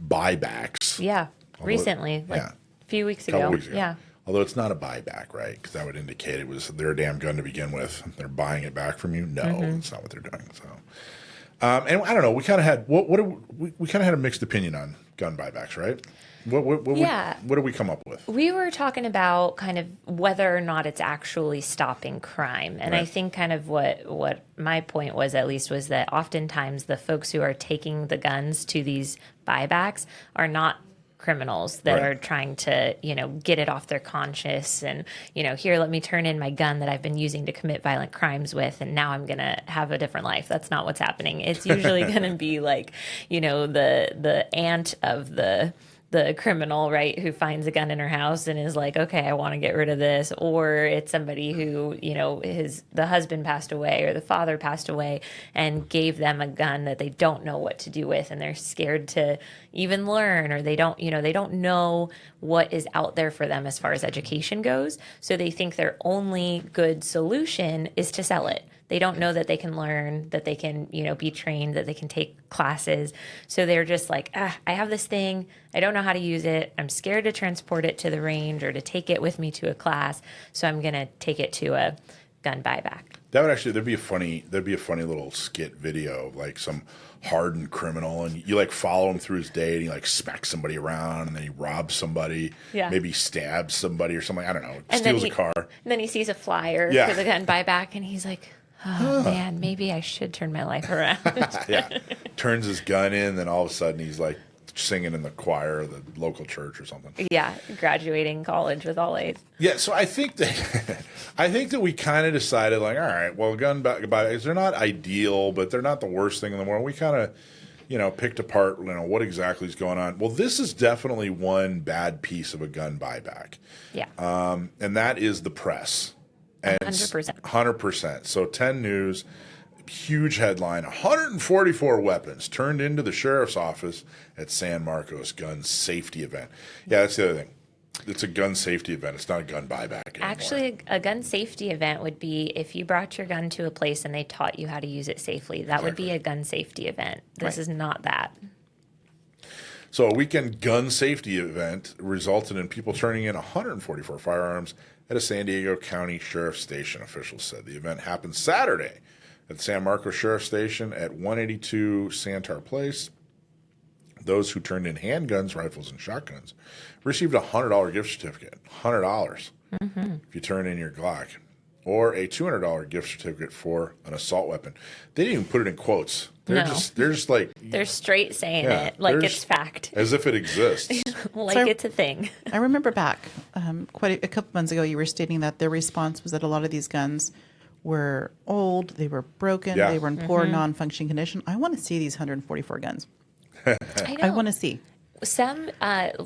buybacks. Yeah, recently, like a few weeks ago. Weeks ago. Yeah. Although it's not a buyback, right? Because that would indicate it was their damn gun to begin with. They're buying it back from you. No, that's not what they're doing. So, and I don't know. We kind of had we kind of had a mixed opinion on gun buybacks, right? What did we come up with? We were talking about kind of whether or not it's actually stopping crime. And I think kind of what my point was, at least, was that oftentimes the folks who are taking the guns to these buybacks are not criminals that are trying to, get it off their conscience and, here, let me turn in my gun that I've been using to commit violent crimes with, and now I'm going to have a different life. That's not what's happening. It's usually going to be like, the aunt of the criminal, right, who finds a gun in her house and is like, okay, I want to get rid of this. Or it's somebody who, the husband passed away or the father passed away and gave them a gun that they don't know what to do with, and they're scared to even learn, or they don't know what is out there for them as far as education goes. So they think their only good solution is to sell it. They don't know that they can learn, that they can, be trained, that they can take classes. So they're just like, I have this thing. I don't know how to use it. I'm scared to transport it to the range or to take it with me to a class. So I'm going to take it to a gun buyback. That would actually, there'd be a funny little skit video of like some hardened criminal, and you like follow him through his day, and he like smacks somebody around, and then he robs somebody, maybe stabs somebody or something. I don't know, steals a car. And then he sees a flyer for the gun buyback, and he's like, oh, man, maybe I should turn my life around. Turns his gun in, then all of a sudden he's like singing in the choir of the local church or something. Yeah, graduating college with all A's. Yeah, so I think that we kind of decided, like, all right, well, gun buybacks, they're not ideal, but they're not the worst thing in the world. We kind of, picked apart, what exactly is going on. Well, this is definitely one bad piece of a gun buyback. Yeah. And that is the press. And 100%. 100%. So 10 News, huge headline, 144 weapons turned into the sheriff's office at San Marcos gun safety event. Yeah, that's the other thing. It's a gun safety event. It's not a gun buyback anymore. Actually, a gun safety event would be if you brought your gun to a place and they taught you how to use it safely. That would be a gun safety event. This is not that. So a weekend gun safety event resulted in people turning in 144 firearms at a San Diego County Sheriff's Station, officials said. The event happened Saturday at the San Marcos Sheriff's Station at 182 Santar Place. Those who turned in handguns, rifles, and shotguns received a $100 gift certificate. $100 if you turn in your Glock. Or a $200 gift certificate for an assault weapon. They didn't even put it in quotes. They're just like... They're straight saying it like it's fact. As if it exists. It's a thing. I remember back quite a couple months ago, you were stating that their response was that a lot of these guns were old, they were broken, they were in poor, non-functioning condition. I want to see these 144 guns. I want to see. Some,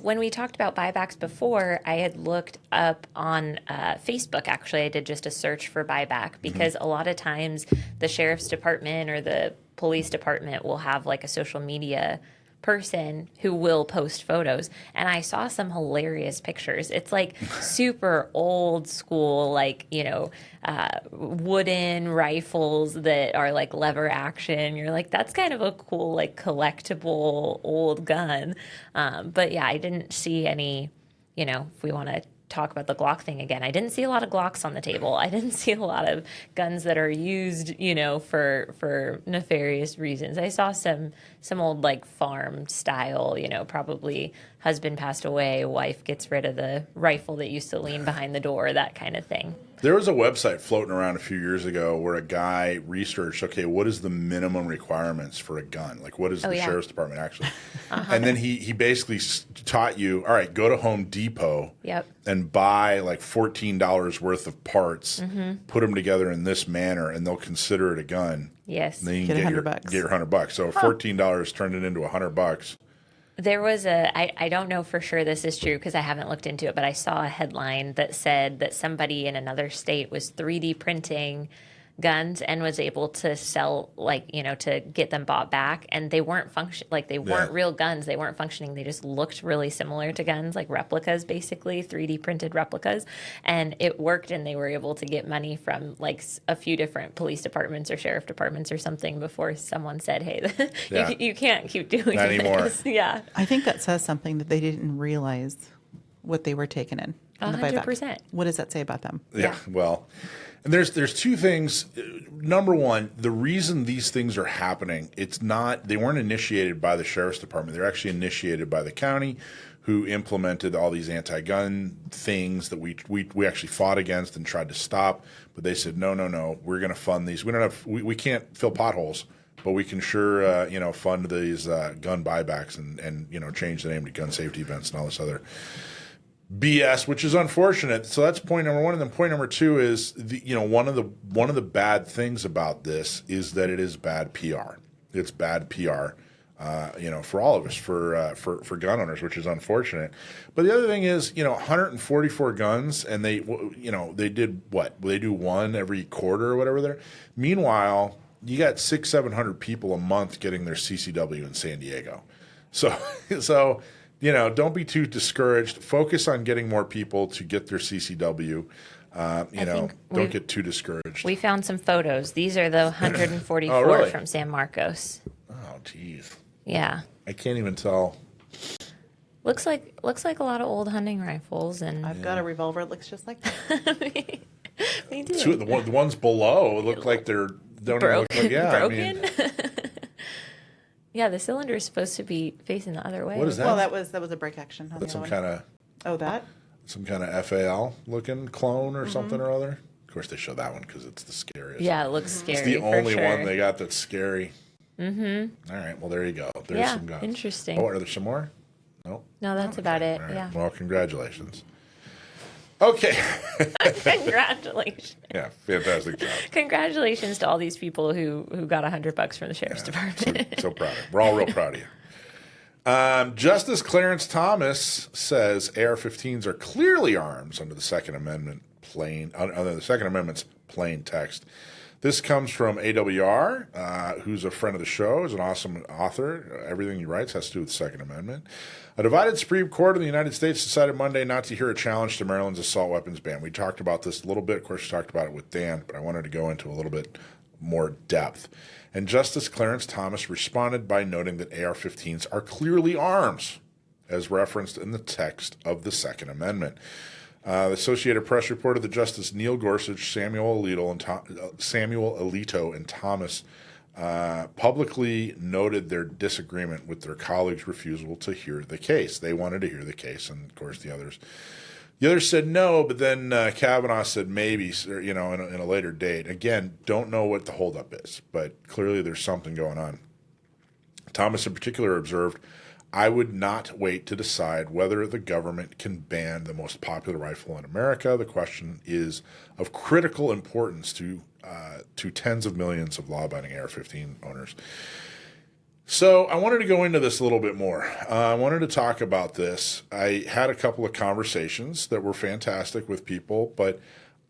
when we talked about buybacks before, I had looked up on Facebook, actually. I did just a search for buyback because a lot of times the sheriff's department or the police department will have like a social media person who will post photos. And I saw some hilarious pictures. It's like super old school, like, wooden rifles that are like lever action. You're like, that's kind of a cool, like collectible old gun. But yeah, I didn't see any, if we want to talk about the Glock thing again, I didn't see a lot of Glocks on the table. I didn't see a lot of guns that are used, for nefarious reasons. I saw some old like farm style, probably husband passed away, wife gets rid of the rifle that used to lean behind the door, that kind of thing. There was a website floating around a few years ago where a guy researched, okay, what is the minimum requirements for a gun? Like, what is the sheriff's department actually? And then he basically taught you, all right, go to Home Depot and buy like $14 worth of parts, put them together in this manner, and they'll consider it a gun. Yes. And then you can get your $100. So $14 turned it into $100. There was I don't know for sure this is true because I haven't looked into it, but I saw a headline that said that somebody in another state was 3D printing guns and was able to sell, like, to get them bought back. And they weren't they weren't real guns. They weren't functioning. They just looked really similar to guns, like replicas, basically 3D printed replicas. And it worked, and they were able to get money from like a few different police departments or sheriff departments or something before someone said, hey, you can't keep doing Not anymore. this. Yeah. I think that says something that they didn't realize what they were taking in. the buyback. 100%. What does that say about them? Yeah. Well, and there's two things. Number one, the reason these things are happening, they weren't initiated by the sheriff's department. They're actually initiated by the county, who implemented all these anti-gun things that we actually fought against and tried to stop. But they said, no, we're going to fund these. We can't fill potholes, but we can sure fund these gun buybacks and change the name to gun safety events and all this other BS, which is unfortunate. So that's point number one. And then point number two is one of the bad things about this is that it is bad PR. It's bad PR, for all of us, for gun owners, which is unfortunate. But the other thing is, 144 guns, and they did what? They do one every quarter or whatever there. Meanwhile, you got 600-700 people a month getting their CCW in San Diego. So don't be too discouraged. Focus on getting more people to get their CCW. Don't get too discouraged. We found some photos. These are the 144 Oh, really? from San Marcos. Oh, geez. Yeah. I can't even tell. Looks like a lot of old hunting rifles, and I've got a revolver that looks just like that. we do. The ones below look like they're don't even look like, broken. Yeah, the cylinder is supposed to be facing the other way. What is that? Well, that was a break action. On That's the some other kind one. of that? some kind of FAL looking clone or something or other. Of course, they show that one because it's the scariest. Yeah, it looks scary. It's the only for sure. one they got that's scary. Mm-hmm. All right. Well, there you go. There's some guns. Interesting. Oh, are there some more? No. No, that's about it. All right. Yeah. Well, congratulations. Okay. Congratulations. Yeah. Fantastic job. Congratulations to all these people who got $100 from the sheriff's department. So proud of you. We're all real proud of you. Justice Clarence Thomas says AR-15s are clearly arms under the Second Amendment under the Second Amendment's plain text. This comes from AWR, who's a friend of the show, is an awesome author. Everything he writes has to do with the Second Amendment. A divided Supreme Court of the United States decided Monday not to hear a challenge to Maryland's assault weapons ban. We talked about this a little bit. Of course, we talked about it with Dan, but I wanted to go into a little bit more depth. And Justice Clarence Thomas responded by noting that AR-15s are clearly arms, as referenced in the text of the Second Amendment. The Associated Press reported that Justice Neil Gorsuch, Samuel Alito, and Thomas publicly noted their disagreement with their colleagues' refusal to hear the case. They wanted to hear the case, and of course the others said no. But then Kavanaugh said maybe, in a later date. Again, don't know what the holdup is, but clearly there's something going on. Thomas, in particular, observed, "I would not wait to decide whether the government can ban the most popular rifle in America. The question is of critical importance to tens of millions of law-abiding AR-15 owners." So I wanted to go into this a little bit more. I wanted to talk about this. I had a couple of conversations that were fantastic with people, but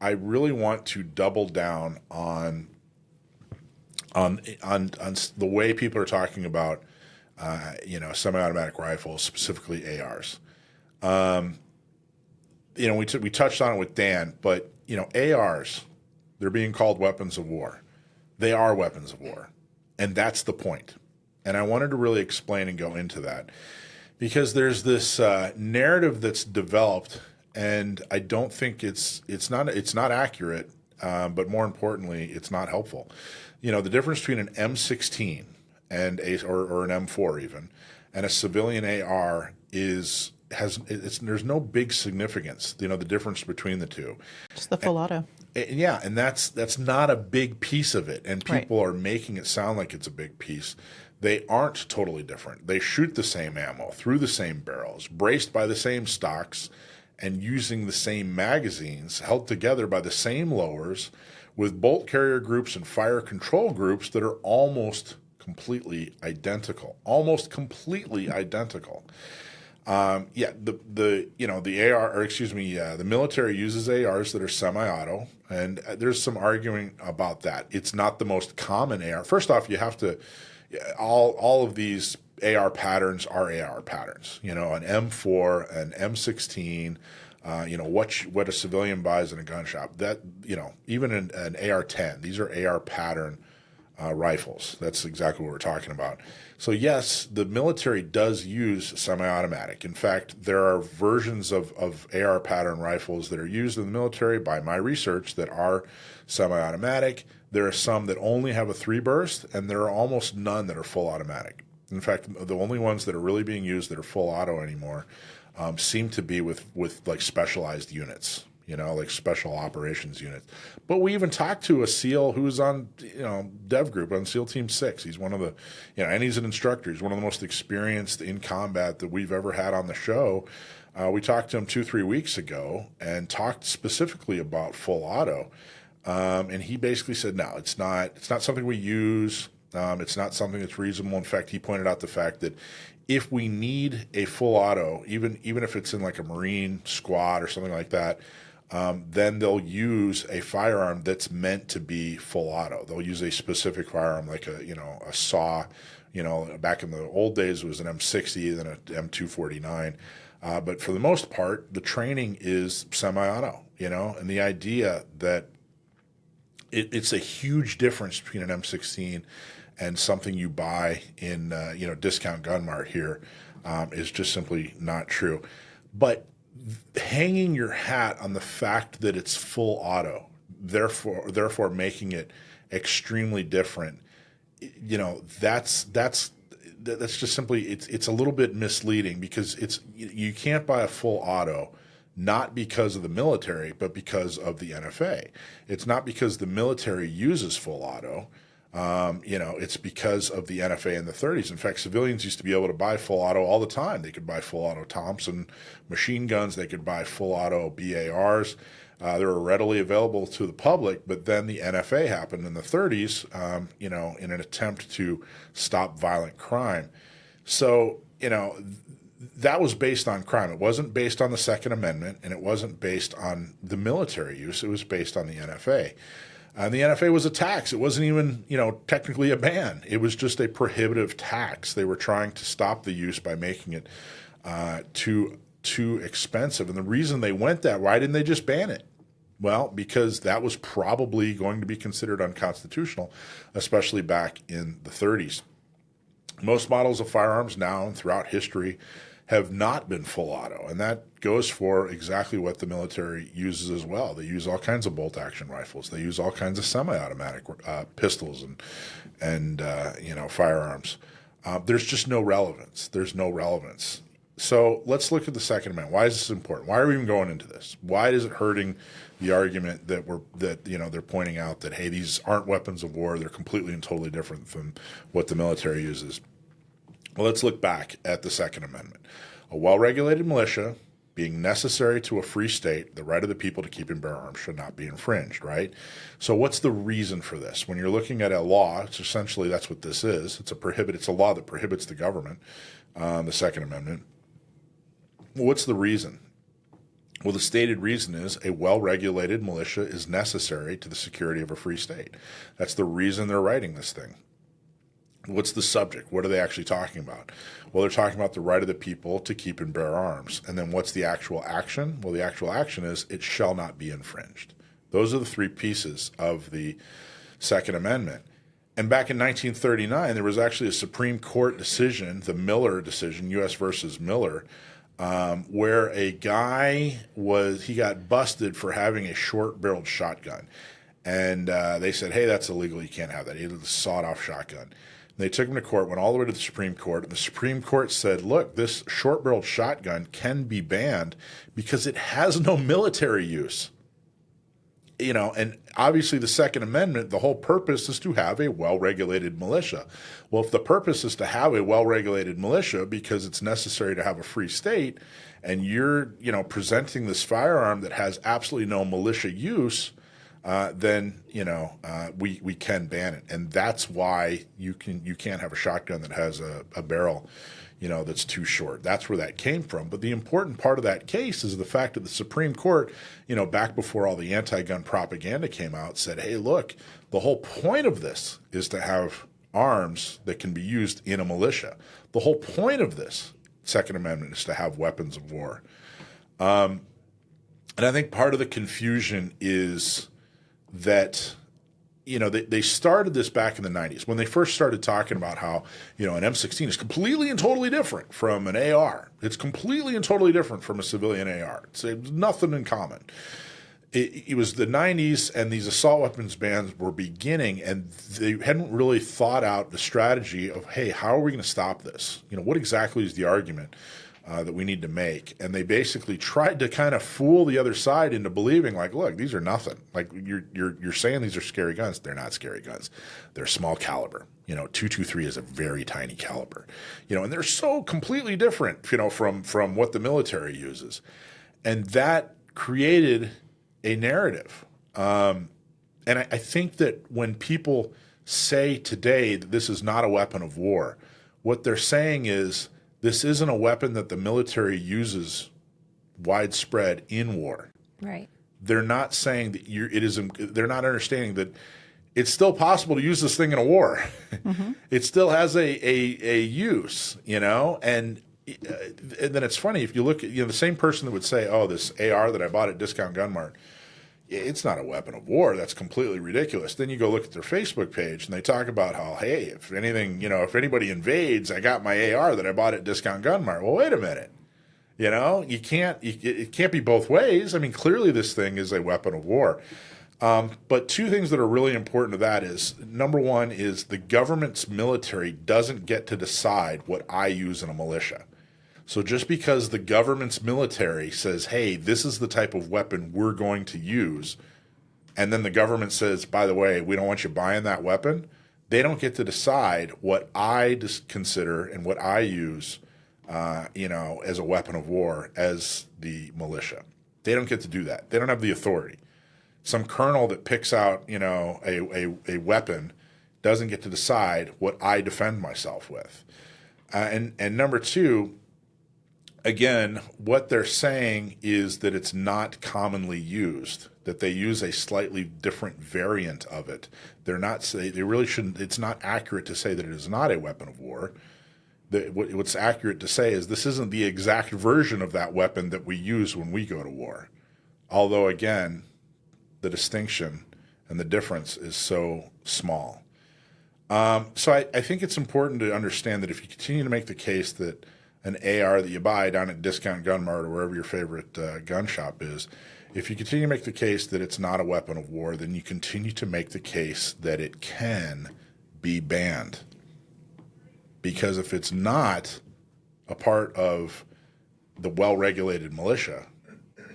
I really want to double down on the way people are talking about semi-automatic rifles, specifically ARs. We touched on it with Dan, but ARs, they're being called weapons of war. They are weapons of war, and that's the point. And I wanted to really explain and go into that because there's this narrative that's developed, and I don't think it's not accurate, but more importantly, it's not helpful. The difference between an M16 and or an M4 even, and a civilian AR there's no big significance. The difference between the two. Just the full auto. Yeah, and that's not a big piece of it, and people are making it sound like it's a big piece. They aren't totally different. They shoot the same ammo through the same barrels, braced by the same stocks, and using the same magazines, held together by the same lowers, with bolt carrier groups and fire control groups that are almost completely identical. Yeah, the AR, or excuse me, the military uses ARs that are semi-auto, and there's some arguing about that. It's not the most common AR. First off, you have to all of these AR patterns are AR patterns. An M4, an M16. What a civilian buys in a gun shop. That even an AR-10. These are AR pattern rifles. That's exactly what we're talking about. So yes, the military does use semi-automatic. In fact, there are versions of AR pattern rifles that are used in the military by my research that are semi-automatic. There are some that only have a 3-burst, and there are almost none that are full automatic. In fact, the only ones that are really being used that are full auto anymore seem to be with like specialized units, like special operations units. But we even talked to a SEAL who's on, Dev Group on SEAL Team 6. He's one of the, and he's an instructor. He's one of the most experienced in combat that we've ever had on the show. We talked to him 2-3 weeks ago and talked specifically about full auto. And he basically said, no, it's not something we use. It's not something that's reasonable. In fact, he pointed out the fact that if we need a full auto, even if it's in like a Marine squad or something like that, then they'll use a firearm that's meant to be full auto. They'll use a specific firearm like a saw. Back in the old days it was an M60, then an M249. But for the most part, the training is semi-auto, and the idea that it's a huge difference between an M16 and something you buy in discount gun mart here is just simply not true. But hanging your hat on the fact that it's full auto, therefore making it extremely different, that's just simply it's a little bit misleading, because you can't buy a full auto not because of the military, but because of the NFA. It's not because the military uses full auto. It's because of the NFA in the 30s. In fact, civilians used to be able to buy full auto all the time. They could buy full auto Thompson machine guns. They could buy full auto BARs. They were readily available to the public, but then the NFA happened in the 30s, in an attempt to stop violent crime. So, that was based on crime. It wasn't based on the Second Amendment, and it wasn't based on the military use. It was based on the NFA. And the NFA was a tax. It wasn't even, technically a ban. It was just a prohibitive tax. They were trying to stop the use by making it too expensive. And the reason they went that, why didn't they just ban it? Well, because that was probably going to be considered unconstitutional, especially back in the 30s. Most models of firearms now and throughout history have not been full auto, and that goes for exactly what the military uses as well. They use all kinds of bolt-action rifles. They use all kinds of semi-automatic pistols and firearms. There's just no relevance. There's no relevance. So let's look at the Second Amendment. Why is this important? Why are we even going into this? Why is it hurting the argument that they're pointing out that, hey, these aren't weapons of war. They're completely and totally different from what the military uses. Well, let's look back at the Second Amendment. A well-regulated militia being necessary to a free state, the right of the people to keep and bear arms should not be infringed, right? So what's the reason for this? When you're looking at a law, it's essentially that's what this is. It's a law that prohibits the government, the Second Amendment. Well, what's the reason? Well, the stated reason is a well-regulated militia is necessary to the security of a free state. That's the reason they're writing this thing. What's the subject? What are they actually talking about? Well, they're talking about the right of the people to keep and bear arms. And then what's the actual action? Well, the actual action is it shall not be infringed. Those are the three pieces of the Second Amendment. And back in 1939, there was actually a Supreme Court decision, the Miller decision, U.S. versus Miller, where a guy he got busted for having a short-barreled shotgun. And they said, hey, that's illegal. You can't have that. He had a sawed-off shotgun. They took him to court, went all the way to the Supreme Court, and the Supreme Court said, look, this short-barreled shotgun can be banned because it has no military use. And obviously the Second Amendment, the whole purpose is to have a well-regulated militia. Well, if the purpose is to have a well-regulated militia because it's necessary to have a free state, and you're, presenting this firearm that has absolutely no militia use, then we can ban it, and that's why you can't have a shotgun that has a barrel, that's too short. That's where that came from. But the important part of that case is the fact that the Supreme Court, back before all the anti-gun propaganda came out, said, hey, look, the whole point of this is to have arms that can be used in a militia. The whole point of this Second Amendment is to have weapons of war. And I think part of the confusion is that they started this back in the 90s when they first started talking about how, an M16 is completely and totally different from an AR. It's completely and totally different from a civilian AR. It's nothing in common. It was the 90s, and these assault weapons bans were beginning, and they hadn't really thought out the strategy of, hey, how are we going to stop this? What exactly is the argument that we need to make? And they basically tried to kind of fool the other side into believing, like, look, these are nothing. Like, you're saying these are scary guns. They're not scary guns. They're small caliber. 223 is a very tiny caliber. And they're so completely different, from what the military uses. And that created a narrative. And I think that when people say today that this is not a weapon of war, what they're saying is, this isn't a weapon that the military uses widespread in war. Right. They're not saying that they're not understanding that it's still possible to use this thing in a war. Mm-hmm. It still has a use, and then it's funny if you look at, the same person that would say, oh, this AR that I bought at Discount Gun Mart, it's not a weapon of war. That's completely ridiculous. Then you go look at their Facebook page and they talk about how, hey, if anything, if anybody invades, I got my AR that I bought at Discount Gun Mart. Well, wait a minute. It can't be both ways. I mean, clearly this thing is a weapon of war. But two things that are really important to that is, number one is the government's military doesn't get to decide what I use in a militia. So just because the government's military says, hey, this is the type of weapon we're going to use, and then the government says, by the way, we don't want you buying that weapon, they don't get to decide what I consider and what I use, as a weapon of war as the militia. They don't get to do that. They don't have the authority. Some colonel that picks out, a weapon doesn't get to decide what I defend myself with. And number two, again, what they're saying is that it's not commonly used, that they use a slightly different variant of it. They really shouldn't, it's not accurate to say that it is not a weapon of war. What's accurate to say is this isn't the exact version of that weapon that we use when we go to war. Although, again, the distinction and the difference is so small. So I think it's important to understand that if you continue to make the case that an AR that you buy down at Discount Gun Mart or wherever your favorite gun shop is, if you continue to make the case that it's not a weapon of war, then you continue to make the case that it can be banned. Because if it's not a part of the well-regulated militia,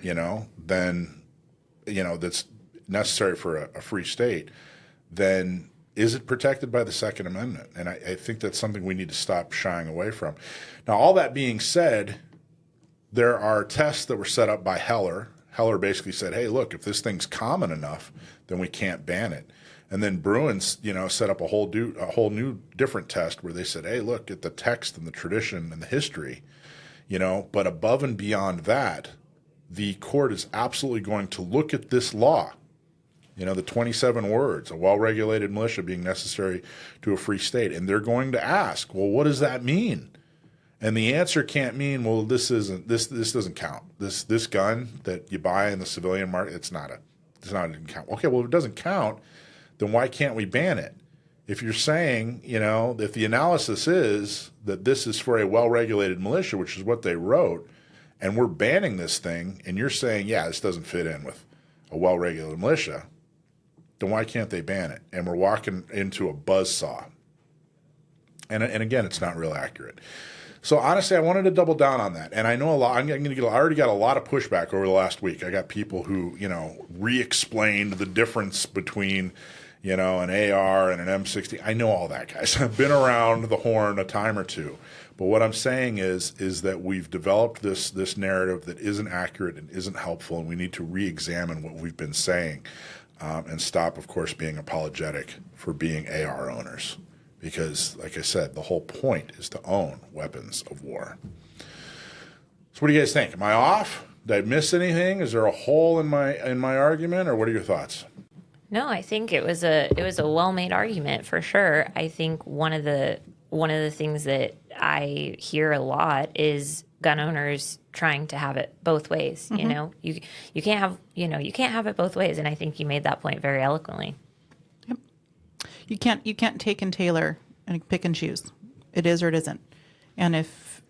then, that's necessary for a free state, then is it protected by the Second Amendment? And I think that's something we need to stop shying away from. Now, all that being said, there are tests that were set up by Heller. Heller basically said, hey, look, if this thing's common enough, then we can't ban it. And then Bruins, set up a whole new different test where they said, hey, look at the text and the tradition and the history, but above and beyond that, the court is absolutely going to look at this law. The 27 words, a well-regulated militia being necessary to a free state. And they're going to ask, well, what does that mean? And the answer can't mean, well, this doesn't count. This gun that you buy in the civilian market, it doesn't count. Okay, well, if it doesn't count, then why can't we ban it? If you're saying, if the analysis is that this is for a well-regulated militia, which is what they wrote, and we're banning this thing, and you're saying, yeah, this doesn't fit in with a well-regulated militia, then why can't they ban it? And we're walking into a buzzsaw. And again, it's not real accurate. So honestly, I wanted to double down on that. And I know I already got a lot of pushback over the last week. I got people who, re-explained the difference between, an AR and an M60. I know all that, guys. I've been around the horn a time or two. But what I'm saying is that we've developed this narrative that isn't accurate and isn't helpful, and we need to re-examine what we've been saying and stop, of course, being apologetic for being AR owners. because, like I said, the whole point is to own weapons of war. So what do you guys think? Am I off? Did I miss anything? Is there a hole in my argument, or what are your thoughts? No, I think it was a well-made argument for sure. I think one of the things that I hear a lot is gun owners trying to have it both ways. You know, you can't have it both ways, and I think you made that point very eloquently. Yep. You can't take and tailor and pick and choose. It is or it isn't. And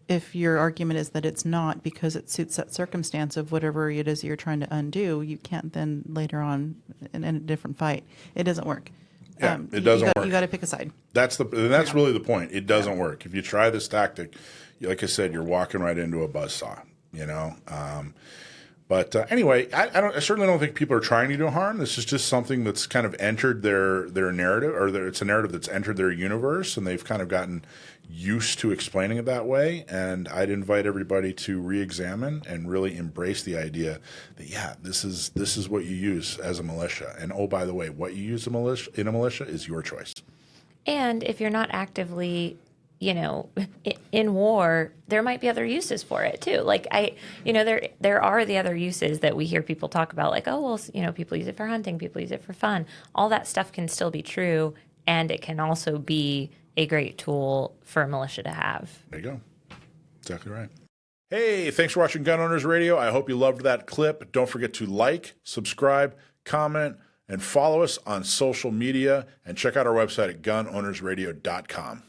if your argument is that it's not because it suits that circumstance of whatever it is you're trying to undo, you can't then later on in a different fight. It doesn't work. Yeah, it doesn't work. You got to pick a side. That's really the point. It doesn't work. If you try this tactic, like I said, you're walking right into a buzzsaw. You know. But anyway, I certainly don't think people are trying to do harm. This is just something that's kind of entered their narrative, or it's a narrative that's entered their universe, and they've kind of gotten used to explaining it that way. And I'd invite everybody to re-examine and really embrace the idea that, this is what you use as a militia. And oh, by the way, what you use in a militia is your choice. And if you're not actively, in war, there might be other uses for it too. Like there are the other uses that we hear people talk about, like, oh, well, people use it for hunting, people use it for fun. All that stuff can still be true, and it can also be a great tool for a militia to have. There you go. Exactly right. Hey, thanks for watching Gun Owners Radio. I hope you loved that clip. Don't forget to like, subscribe, comment, and follow us on social media, and check out our website at gunownersradio.com.